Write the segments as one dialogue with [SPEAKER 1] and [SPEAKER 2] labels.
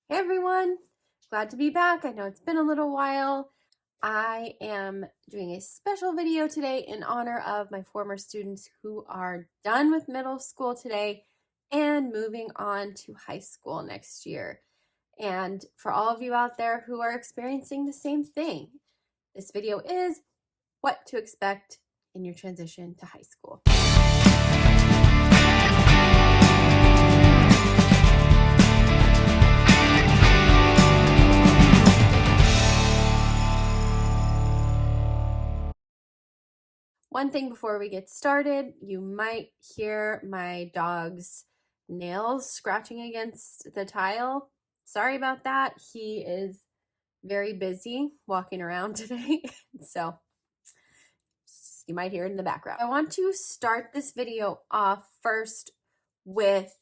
[SPEAKER 1] Hey everyone, glad to be back. I know it's been a little while. I am doing a special video today in honor of my former students who are done with middle school today and moving on to high school next year. And for all of you out there who are experiencing the same thing, this video is what to expect in your transition to high school. One thing before we get started, you might hear my dog's nails scratching against the tile. Sorry about that. He is very busy walking around today, so you might hear it in the background. I want to start this video off first with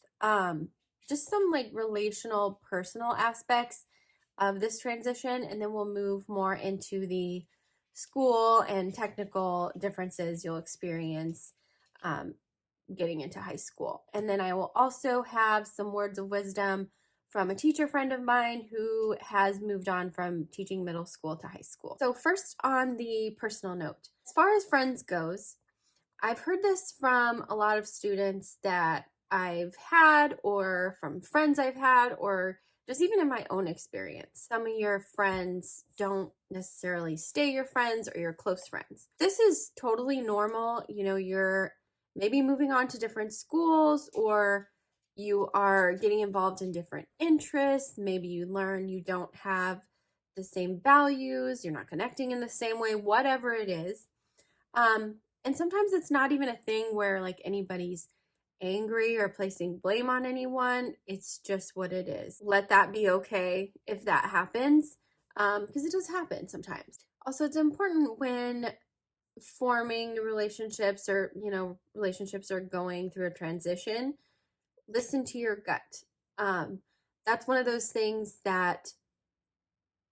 [SPEAKER 1] just some relational, personal aspects of this transition, and then we'll move more into the school and technical differences you'll experience getting into high school. And then I will also have some words of wisdom from a teacher friend of mine who has moved on from teaching middle school to high school. So first, on the personal note, as far as friends goes, I've heard this from a lot of students that I've had, or from friends I've had, or just even in my own experience. Some of your friends don't necessarily stay your friends or your close friends. This is totally normal. You know, you're maybe moving on to different schools, or you are getting involved in different interests. Maybe you learn you don't have the same values, you're not connecting in the same way, whatever it is. And sometimes it's not even a thing where anybody's angry or placing blame on anyone. It's just what it is. Let that be okay if that happens, because it does happen sometimes. Also, it's important when forming relationships, or relationships are going through a transition, listen to your gut. That's one of those things that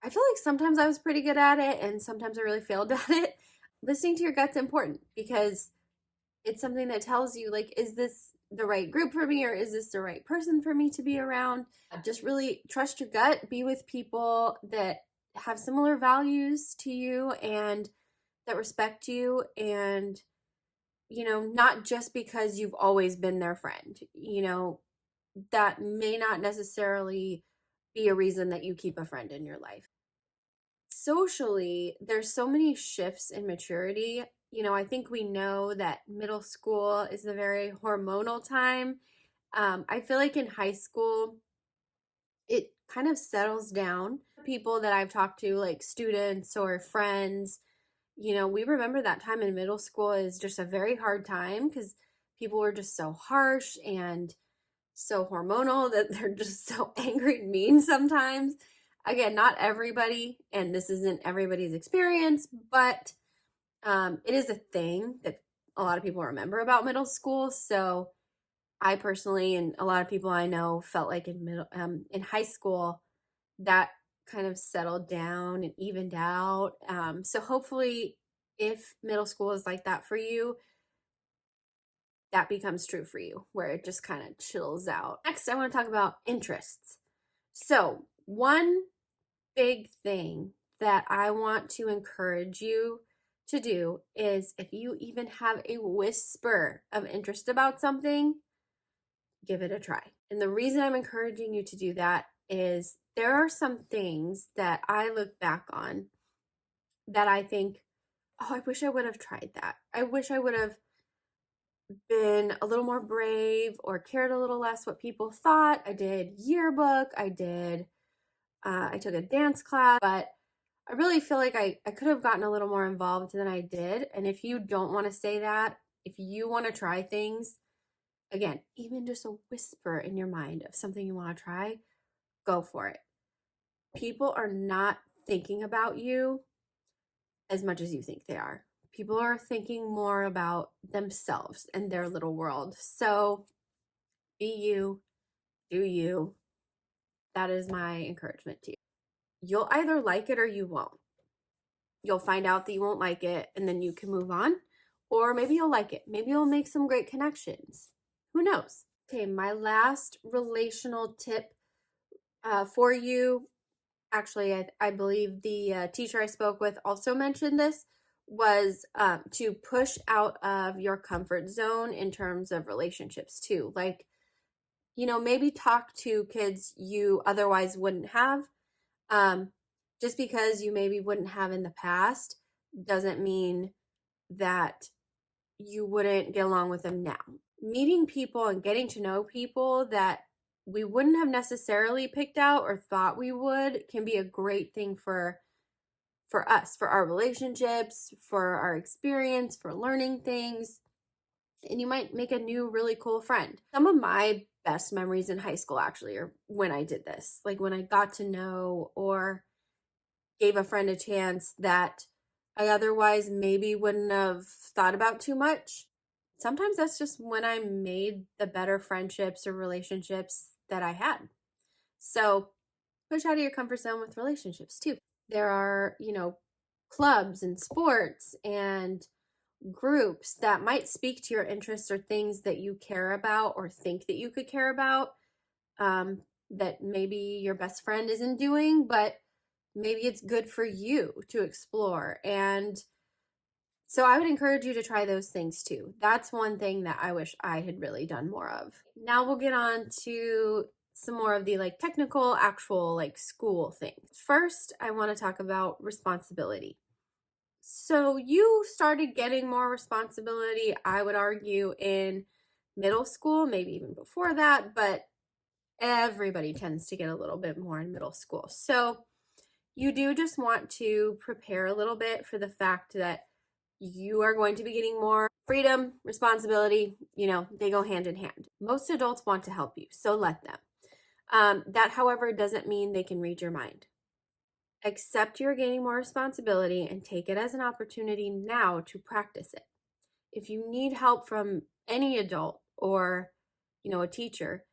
[SPEAKER 1] I feel like sometimes I was pretty good at it and sometimes I really failed at it. Listening to your gut's important because it's something that tells you, is this the right group for me, or is this the right person for me to be around? Just really trust your gut. Be with people that have similar values to you and that respect you, and not just because you've always been their friend. That may not necessarily be a reason that you keep a friend in your life. Socially, there's so many shifts in maturity. I think we know that middle school is a very hormonal time. I feel like in high school, it kind of settles down. People that I've talked to, like students or friends, we remember that time in middle school is just a very hard time because people were just so harsh and so hormonal that they're just so angry and mean sometimes. Again, not everybody, and this isn't everybody's experience, but it is a thing that a lot of people remember about middle school. So I personally, and a lot of people I know, felt like in high school that kind of settled down and evened out. So hopefully, if middle school is like that for you, that becomes true for you, where it just kind of chills out. Next, I want to talk about interests. So one big thing that I want to encourage you to do is, if you even have a whisper of interest about something, give it a try. And the reason I'm encouraging you to do that is there are some things that I look back on that I think, oh, I wish I would have tried that. I wish I would have been a little more brave or cared a little less what people thought. I did yearbook, I took a dance class, but I really feel like I could have gotten a little more involved than I did. And if you don't want to say that, if you want to try things, again, even just a whisper in your mind of something you want to try, go for it. People are not thinking about you as much as you think they are. People are thinking more about themselves and their little world. So be you, do you. That is my encouragement to you. You'll either like it or you won't. You'll find out that you won't like it and then you can move on. Or maybe you'll like it. Maybe you'll make some great connections. Who knows? Okay, my last relational tip for you. Actually, I believe the teacher I spoke with also mentioned this, was to push out of your comfort zone in terms of relationships too. Like, maybe talk to kids you otherwise wouldn't have. Um, just because you maybe wouldn't have in the past doesn't mean that you wouldn't get along with them now. Meeting people and getting to know people that we wouldn't have necessarily picked out or thought we would can be a great thing for us, for our relationships, for our experience, for learning things. And you might make a new really cool friend. Some of my best memories in high school actually are when I did this, like when I got to know or gave a friend a chance that I otherwise maybe wouldn't have thought about too much. Sometimes that's just when I made the better friendships or relationships that I had. So push out of your comfort zone with relationships too. There are, clubs and sports and groups that might speak to your interests or things that you care about or think that you could care about, that maybe your best friend isn't doing, but maybe it's good for you to explore. And so I would encourage you to try those things too. That's one thing that I wish I had really done more of. Now we'll get on to some more of the like technical, actual like school things. First, I want to talk about responsibility. So you started getting more responsibility, I would argue, in middle school, maybe even before that, but everybody tends to get a little bit more in middle school. So you do just want to prepare a little bit for the fact that you are going to be getting more freedom, responsibility, they go hand in hand. Most adults want to help you, so let them. That, however, doesn't mean they can read your mind. Accept you're gaining more responsibility and take it as an opportunity now to practice it. If you need help from any adult or, a teacher,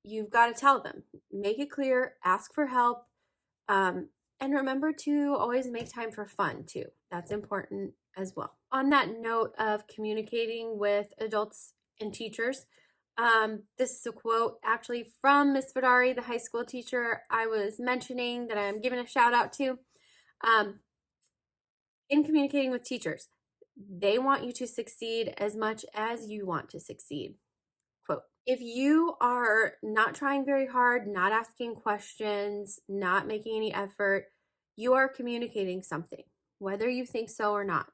[SPEAKER 1] you've got to tell them. Make it clear, ask for help, and remember to always make time for fun too. That's important as well. On that note of communicating with adults and teachers, this is a quote actually from Miss Vidari, the high school teacher I was mentioning that I'm giving a shout out to. In communicating with teachers, they want you to succeed as much as you want to succeed. Quote, if you are not trying very hard, not asking questions, not making any effort, you are communicating something, whether you think so or not.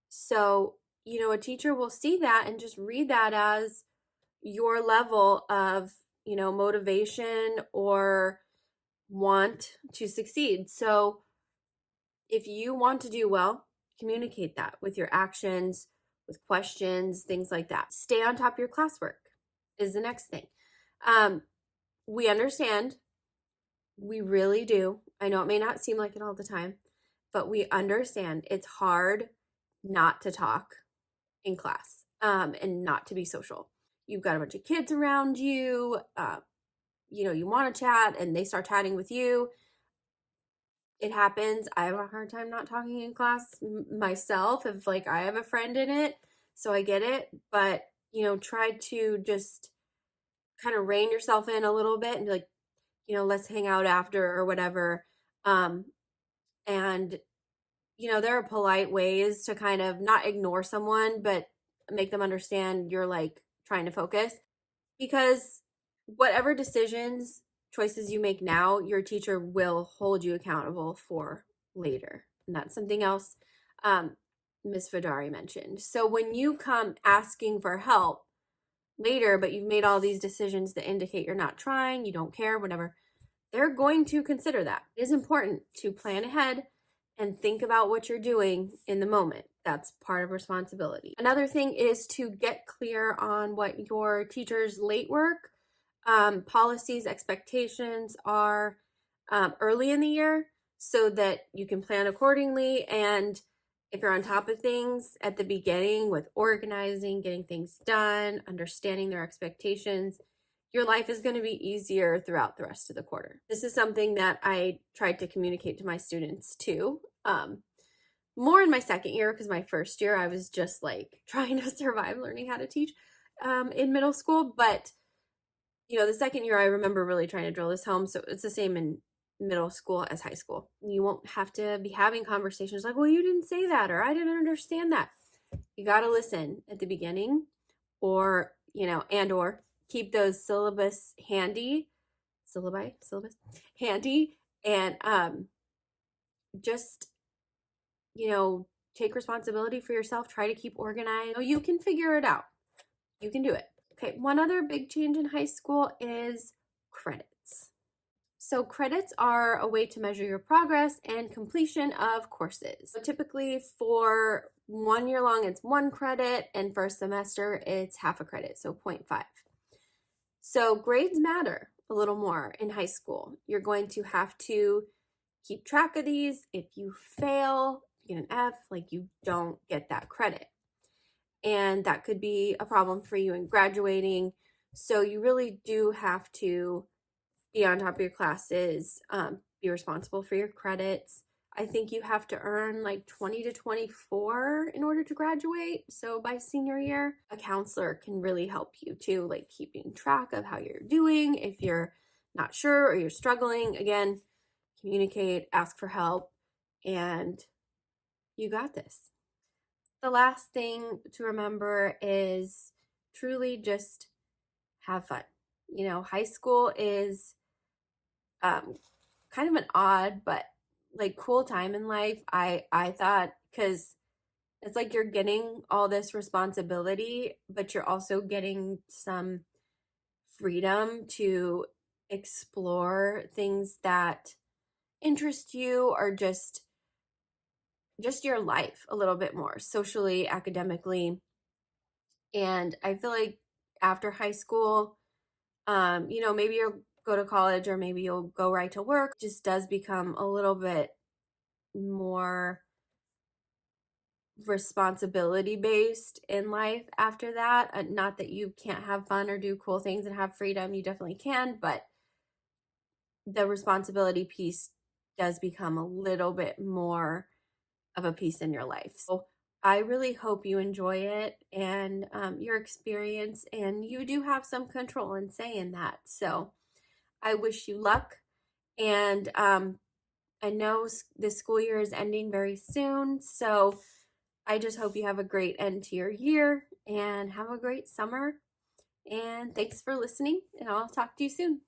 [SPEAKER 1] So, a teacher will see that and just read that as your level of, motivation or want to succeed. So, if you want to do well, communicate that with your actions, with questions, things like that. Stay on top of your classwork is the next thing. We understand. We really do. I know it may not seem like it all the time, but we understand it's hard not to talk in class, and not to be social. You've got a bunch of kids around you. You want to chat and they start chatting with you. It happens. I have a hard time not talking in class myself if like I have a friend in it. So I get it, but try to just kind of rein yourself in a little bit and be like, let's hang out after or whatever. And there are polite ways to kind of not ignore someone, but make them understand you're like trying to focus, because whatever choices you make now, your teacher will hold you accountable for later. And that's something else Ms. Fadari mentioned. So when you come asking for help later, but you've made all these decisions that indicate you're not trying, you don't care, whatever, they're going to consider that. It is important to plan ahead and think about what you're doing in the moment. That's part of responsibility. Another thing is to get clear on what your teacher's late work policies, expectations are early in the year so that you can plan accordingly. And if you're on top of things at the beginning with organizing, getting things done, understanding their expectations, your life is going to be easier throughout the rest of the quarter. This is something that I tried to communicate to my students too. More in my second year, because my first year I was just like trying to survive learning how to teach in middle school. But The second year I remember really trying to drill this home. So it's the same in middle school as high school. You won't have to be having conversations like, well, you didn't say that, or I didn't understand that. You got to listen at the beginning, or, or keep those syllabus handy, and just, you know, take responsibility for yourself. Try to keep organized. You can figure it out. You can do it. Okay, one other big change in high school is credits. So credits are a way to measure your progress and completion of courses. So typically for 1 year long, it's 1 credit, and for a semester, it's half a credit, so 0.5. So grades matter a little more in high school. You're going to have to keep track of these. If you fail, you get an F, like you don't get that credit. And that could be a problem for you in graduating. So you really do have to be on top of your classes, be responsible for your credits. I think you have to earn like 20 to 24 in order to graduate. So by senior year, a counselor can really help you too, like keeping track of how you're doing. If you're not sure or you're struggling, again, communicate, ask for help, and you got this. The last thing to remember is truly just have fun. High school is um, kind of an odd but like cool time in life. I thought, because it's like you're getting all this responsibility, but you're also getting some freedom to explore things that interest you, or just your life a little bit more socially, academically. And I feel like after high school, maybe you'll go to college, or maybe you'll go right to work, just does become a little bit more responsibility based in life after that. Not that you can't have fun or do cool things and have freedom, you definitely can, but the responsibility piece does become a little bit more of a piece in your life. So I really hope you enjoy it, and your experience, and you do have some control and say in that. So I wish you luck, and I know this school year is ending very soon, so I just hope you have a great end to your year and have a great summer. And thanks for listening, and I'll talk to you soon.